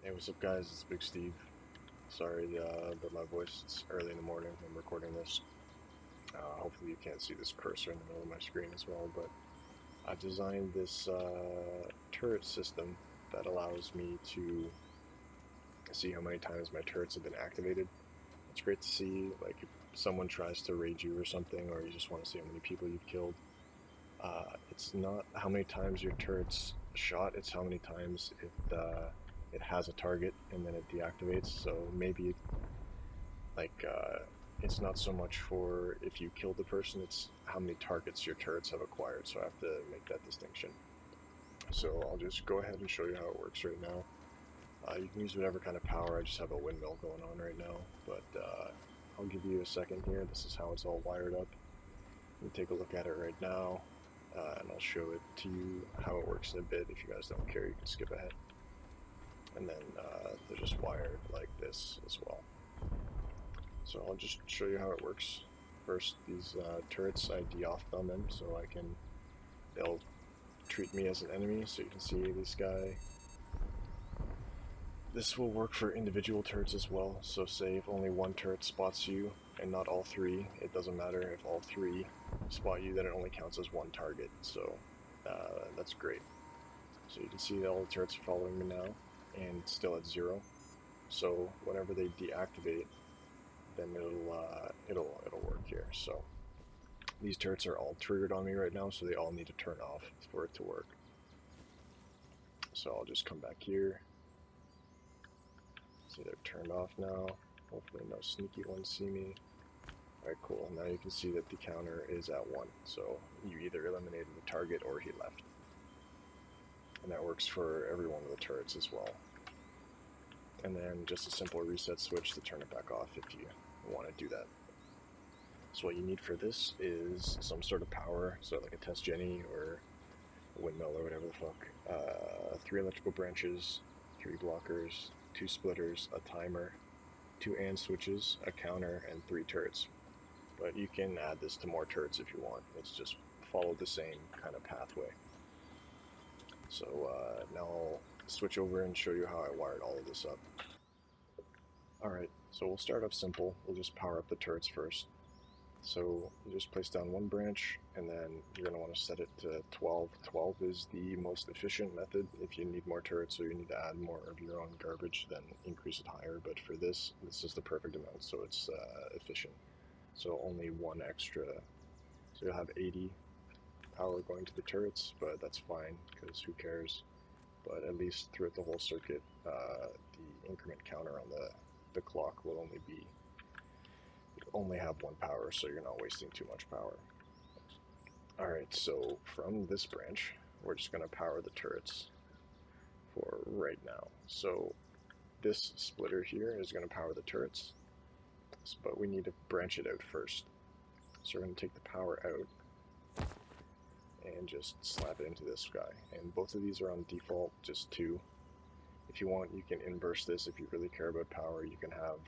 Hey, what's up guys, it's Big Steve. Sorry about my voice, it's early in the morning, I'm recording this. Hopefully you can't see this cursor in the middle of my screen as well, but I designed this turret system that allows me to see how many times my turrets have been activated. It's great to see, like, if someone tries to raid you or something, or you just want to see how many people you've killed. It's not how many times your turret's shot, it's how many times it has a target and then it deactivates. So maybe like it's not so much for if you killed the person, it's how many targets your turrets have acquired. So I have to make that distinction. So I'll just go ahead and show you how it works right now. You can use whatever kind of power. I just have a windmill going on right now, but I'll give you a second here. This is how it's all wired up. You can take a look at it right now, and I'll show it to you how it works in a bit. If you guys don't care, you can skip ahead. And then they're just wired like this as well. So I'll just show you how it works. First, these turrets, I de-off them, so they'll treat me as an enemy. So you can see this guy. This will work for individual turrets as well. So say if only one turret spots you and not all three, it doesn't matter. If all three spot you, then it only counts as one target. So that's great. So you can see that all the turrets are following me now, and it's still at 0. So whenever they deactivate, then it'll work here. So these turrets are all triggered on me right now, so they all need to turn off for it to work. So I'll just come back here. See, they're turned off now. Hopefully no sneaky ones see me. Alright, cool. Now you can see that the counter is at 1. So you either eliminated the target or he left. And that works for every one of the turrets as well. And then just a simple reset switch to turn it back off if you want to do that. So what you need for this is some sort of power, so like a test genny or a windmill or whatever the fuck. 3 electrical branches, 3 blockers, 2 splitters, a timer, 2 AND switches, a counter, and 3 turrets. But you can add this to more turrets if you want. It's just follow the same kind of pathway. So now I'll switch over and show you how I wired all of this up. Alright, so we'll start off simple. We'll just power up the turrets first. So you just place down 1 branch, and then you're going to want to set it to 12. 12 is the most efficient method. If you need more turrets or you need to add more of your own garbage, then increase it higher. But for this is the perfect amount, so it's efficient. So only 1 extra. So you'll have 80 power going to the turrets, but that's fine, because who cares. But at least throughout the whole circuit, the increment counter on the clock will only have 1 power, so you're not wasting too much power. Alright, so from this branch, we're just going to power the turrets for right now. So this splitter here is going to power the turrets, but we need to branch it out first. So we're going to take the power out and just slap it into this guy. And both of these are on default, just 2. If you want, you can inverse this. If you really care about power, you can have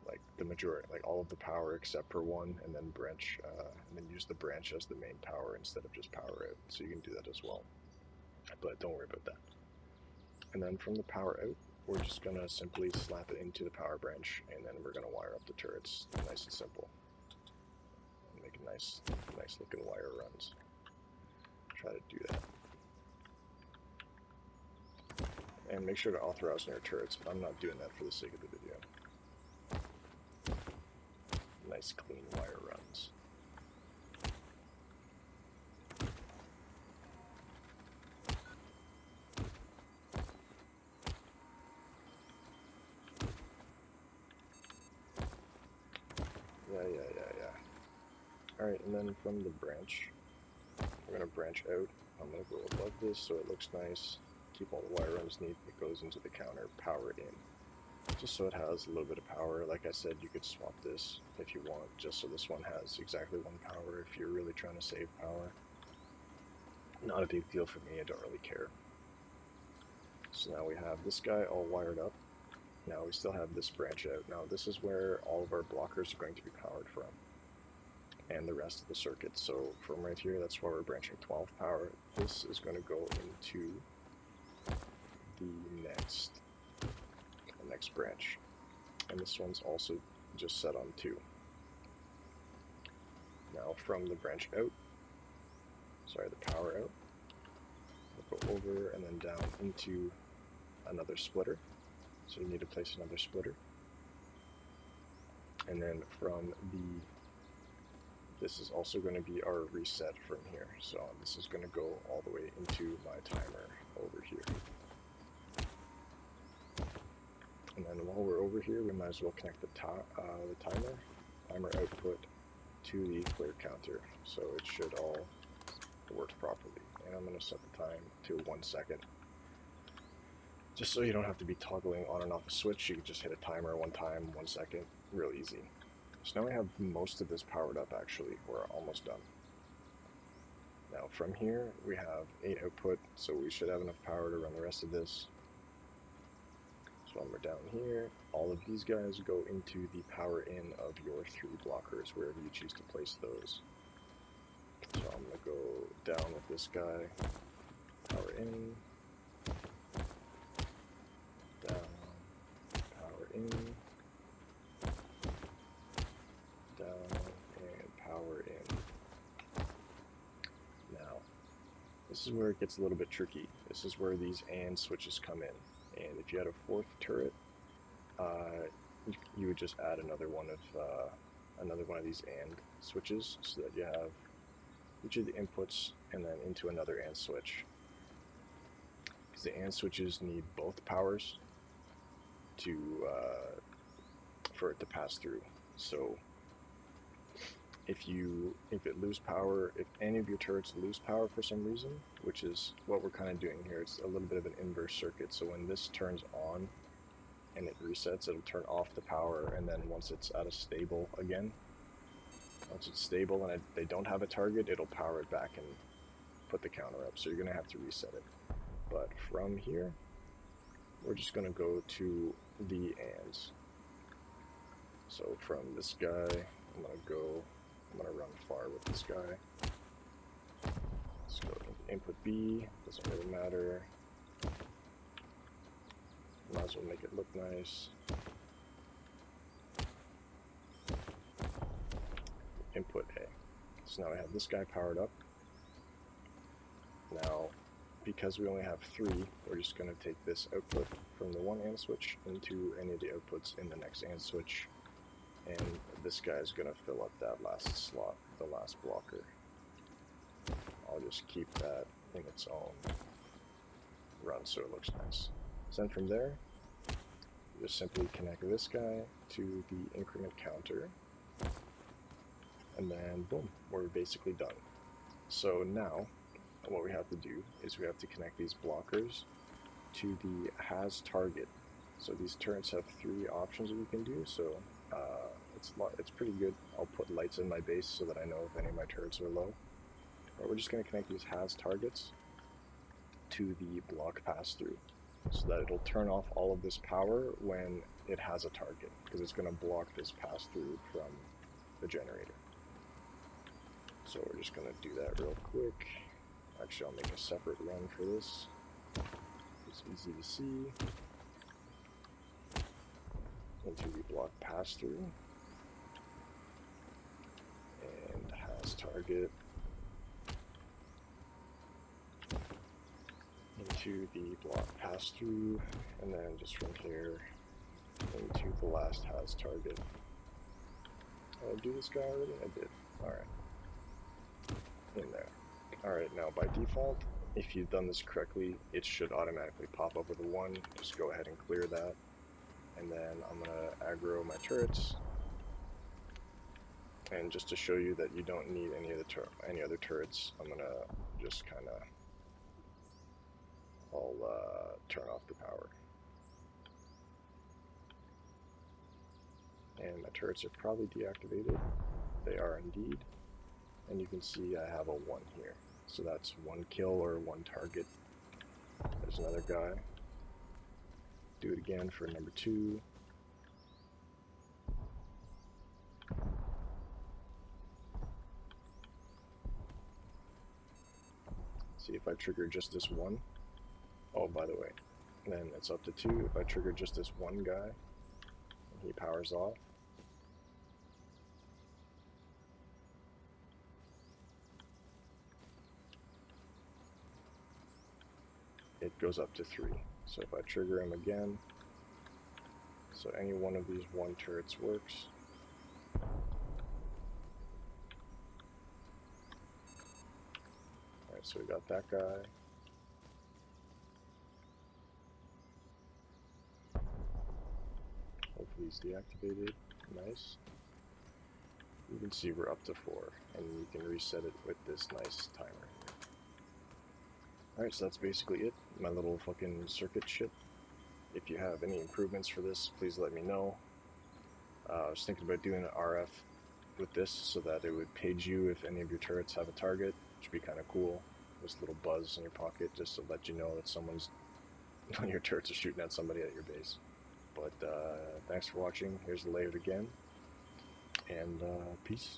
like the majority, like all of the power except for 1, and then branch, and then use the branch as the main power instead of just power out. So you can do that as well, but don't worry about that. And then from the power out, we're just gonna simply slap it into the power branch, and then we're gonna wire up the turrets, nice and simple. And make a nice looking wire runs. Try to do that. And make sure to authorize on your turrets, but I'm not doing that for the sake of the video. Nice clean wire runs. Yeah. Alright, and then from the branch, we're going to branch out. I'm going to go above this so it looks nice. Keep all the wire runs neat. It goes into the counter, power in. Just so it has a little bit of power. Like I said, you could swap this if you want, just so this one has exactly 1 power if you're really trying to save power. Not a big deal for me, I don't really care. So now we have this guy all wired up. Now we still have this branch out. Now this is where all of our blockers are going to be powered from, and the rest of the circuit. So from right here, that's why we're branching 12 power. This is going to go into the next next branch. And this one's also just set on 2. Now from the branch out, sorry, the power out, we'll go over and then down into another splitter. So you need to place another splitter. And then from this is also going to be our reset from here. So this is going to go all the way into my timer over here. And then while we're over here, we might as well connect the timer output to the clear counter. So it should all work properly. And I'm going to set the time to 1 second. Just so you don't have to be toggling on and off a switch, you can just hit a timer 1 time, 1 second, real easy. So now we have most of this powered up actually, we're almost done. Now from here, we have 8 output, so we should have enough power to run the rest of this. So when we're down here, all of these guys go into the power in of your 3 blockers, wherever you choose to place those. So I'm going to go down with this guy, power in, down, power in, down, and power in. Now, this is where it gets a little bit tricky. This is where these AND switches come in. And if you had a 4th turret, you would just add another one of these AND switches, so that you have each of the inputs and then into another AND switch. Because the AND switches need both powers for it to pass through. So if it lose power, if any of your turrets lose power for some reason, which is what we're kind of doing here, it's a little bit of an inverse circuit. So when this turns on and it resets, it'll turn off the power, and then once it's at a stable again, once it's stable and they don't have a target, it'll power it back and put the counter up. So you're going to have to reset it. But from here, we're just going to go to the ANDs. So from this guy, I'm going to run far with this guy. Let's go input B, doesn't really matter. Might as well make it look nice. Input A. So now I have this guy powered up. Now, because we only have 3, we're just going to take this output from the one AND switch into any of the outputs in the next AND switch. And this guy is going to fill up that last slot, the last blocker. I'll just keep that in its own run so it looks nice. So then from there, just simply connect this guy to the increment counter. And then boom, we're basically done. So now, what we have to do is we have to connect these blockers to the has target. So these turrets have 3 options that you can do. So it's pretty good. I'll put lights in my base so that I know if any of my turrets are low. But we're just going to connect these has targets to the block pass through, so that it'll turn off all of this power when it has a target, because it's going to block this pass through from the generator. So we're just going to do that real quick. Actually, I'll make a separate run for this. It's easy to see. Into the block pass through. And has target. Into the block pass through. And then just from here into the last has target. Did I do this guy already? I did. Alright. In there. Alright, now by default, if you've done this correctly, it should automatically pop up with a 1. Just go ahead and clear that. And then I'm going to aggro my turrets. And just to show you that you don't need any other turrets, I'm going to just kind of, I'll turn off the power. And my turrets are probably deactivated. They are indeed. And you can see I have a 1 here. So that's 1 kill or 1 target. There's another guy. Do it again for number 2. See if I trigger just this one. Oh, by the way, And then it's up to 2. If I trigger just this one guy, and he powers off, it goes up to 3. So if I trigger him again, so any one of these 1 turrets works. Alright, so we got that guy. Hopefully he's deactivated. Nice. You can see we're up to 4, and you can reset it with this nice timer here. Alright, so that's basically it. My little fucking circuit shit. If you have any improvements for this, please let me know. I was thinking about doing an RF with this so that it would page you if any of your turrets have a target, which would be kind of cool. This little buzz in your pocket just to let you know that someone's, one of your turrets is shooting at somebody at your base. But thanks for watching. Here's the layout again, and peace.